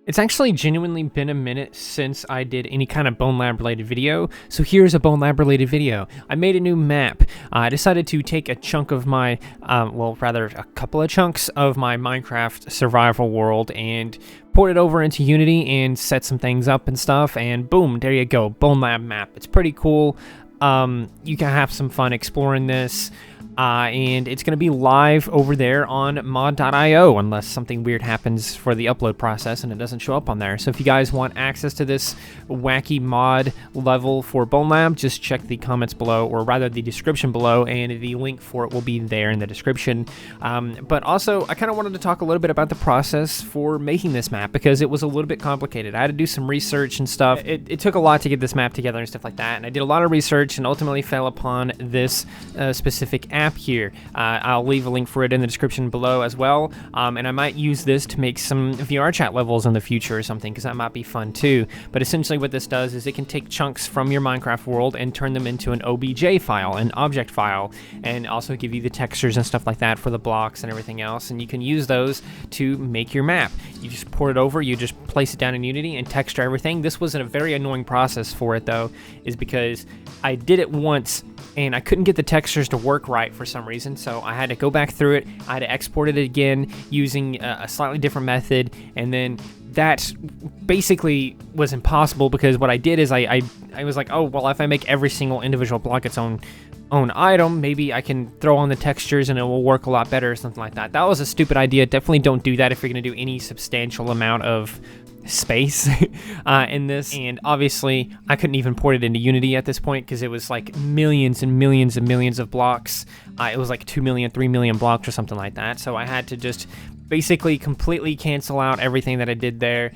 It's actually genuinely been a minute since I did any kind of Bonelab related video, so here's a Bonelab related video. I made a new map. I decided to take a chunk of my, well, rather a couple of chunks of my Minecraft survival world and port it over into Unity and set some things up and stuff, and boom, there you go, Bonelab map. It's pretty cool. You can have some fun exploring this. And it's going to be live over there on mod.io unless something weird happens for the upload process and it doesn't show up on there. So if you guys want access to this wacky mod level for Bonelab, just check the comments below, or rather the description below, and the link for it will be there in the description. But also, I kind of wanted to talk a little bit about the process for making this map because it was a little bit complicated. I had to do some research and stuff. It took a lot to get this map together and stuff like that, and I did a lot of research and ultimately fell upon this specific app here. I'll leave a link for it in the description below as well, and I might use this to make some VR chat levels in the future or something, because that might be fun too. But essentially what this does is it can take chunks from your Minecraft world and turn them into an OBJ file, an object file, and also give you the textures and stuff like that for the blocks and everything else, and you can use those to make your map. You just port it over, you just place it down in Unity and texture everything. This was a very annoying process for it though, is because I did it once and I couldn't get the textures to work right for some reason, so I had to go back through it. I had to export it again using a slightly different method, and then that basically was impossible because what I did is I was like, oh, well, if I make every single individual block its own item, maybe I can throw on the textures and it will work a lot better or something like that. That was a stupid idea. Definitely don't do that if you're going to do any substantial amount of space in this. And obviously I couldn't even port it into Unity at this point because it was like millions and millions and millions of blocks. It was like 2 million, 3 million blocks or something like that. So I had to just basically completely cancel out everything that I did there,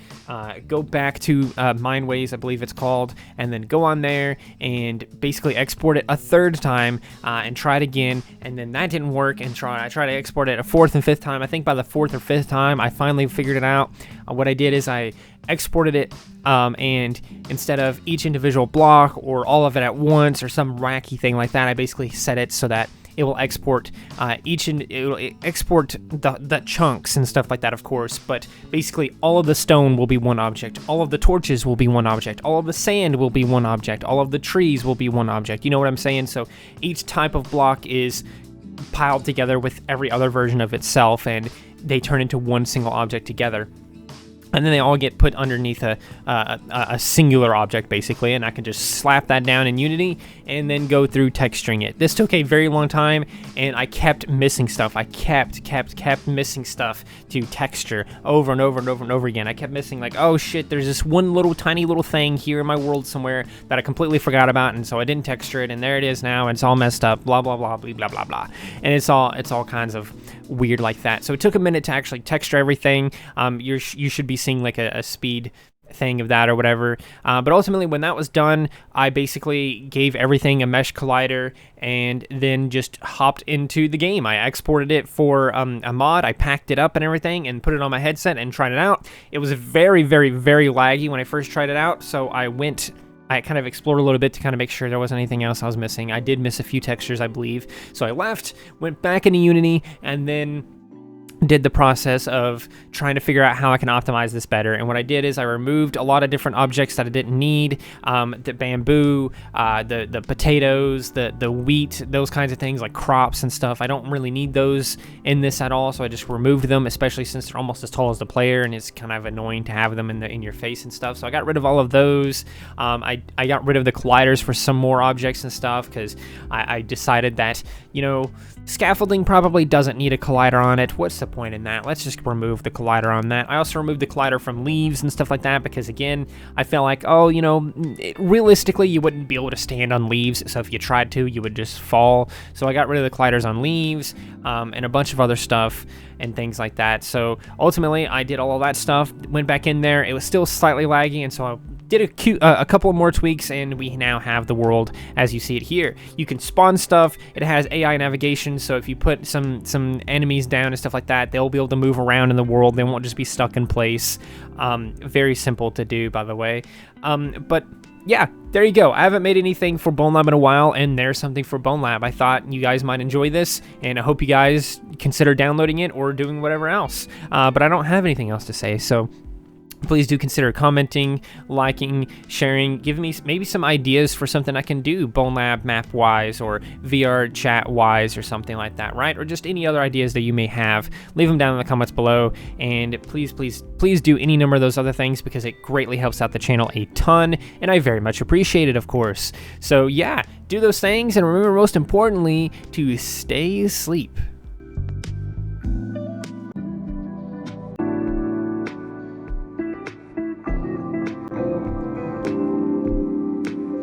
go back to Mindways, I believe it's called, and then go on there and basically export it a third time and try it again, and then that didn't work, and I tried to export it a fourth and fifth time. I think by the fourth or fifth time I finally figured it out. What I did is I exported it, and instead of each individual block or all of it at once or some wacky thing like that, I basically set it so that it will export it will export the chunks and stuff like that, of course, but basically all of the stone will be one object, all of the torches will be one object, all of the sand will be one object, all of the trees will be one object. You know what I'm saying? So each type of block is piled together with every other version of itself, and they turn into one single object together. And then they all get put underneath a singular object, basically, and I can just slap that down in Unity and then go through texturing it. This took a very long time, and I kept missing stuff. I kept missing stuff to texture over and over and over and over again. I kept missing, like, oh shit, there's this one little tiny little thing here in my world somewhere that I completely forgot about, and so I didn't texture it, and there it is now, and it's all messed up, blah, blah, blah, blah, blah, blah, blah. And it's all kinds of weird like that. So it took a minute to actually texture everything. You should be seeing like a speed thing of that or whatever, but ultimately when that was done, I basically gave everything a mesh collider and then just hopped into the game. I exported it for a mod, I packed it up and everything and put it on my headset and tried it out. It was very, very, very laggy when I first tried it out, so I kind of explored a little bit to kind of make sure there wasn't anything else I was missing. I did miss a few textures, I believe, so I left, went back into Unity, and then did the process of trying to figure out how I can optimize this better. And what I did is I removed a lot of different objects that I didn't need, the bamboo, the potatoes, the wheat, those kinds of things, like crops and stuff. I don't really need those in this at all, so I just removed them, especially since they're almost as tall as the player and it's kind of annoying to have them in your face and stuff. So I got rid of all of those. I got rid of the colliders for some more objects and stuff because I decided that, you know, scaffolding probably doesn't need a collider on it. What's the point in that? Let's just remove the collider on that. I also removed the collider from leaves and stuff like that because, again, I felt like, oh, you know, realistically, you wouldn't be able to stand on leaves, so if you tried to, you would just fall. So I got rid of the colliders on leaves and a bunch of other stuff and things like that. So ultimately, I did all of that stuff, went back in there. It was still slightly laggy, and so I did a couple more tweaks, and we now have the world as you see it here. You can spawn stuff. It has AI navigation, so if you put some enemies down and stuff like that, they'll be able to move around in the world. They won't just be stuck in place. Very simple to do, by the way. But yeah, there you go. I haven't made anything for Bonelab in a while, and there's something for Bonelab. I thought you guys might enjoy this, and I hope you guys consider downloading it or doing whatever else. But I don't have anything else to say, so please do consider commenting, liking, sharing, giving me maybe some ideas for something I can do Bonelab map wise or VR chat wise or something like that, right? Or just any other ideas that you may have. Leave them down in the comments below, and please do any number of those other things because it greatly helps out the channel a ton, and I very much appreciate it, of course. So yeah, do those things, and remember, most importantly, to stay asleep.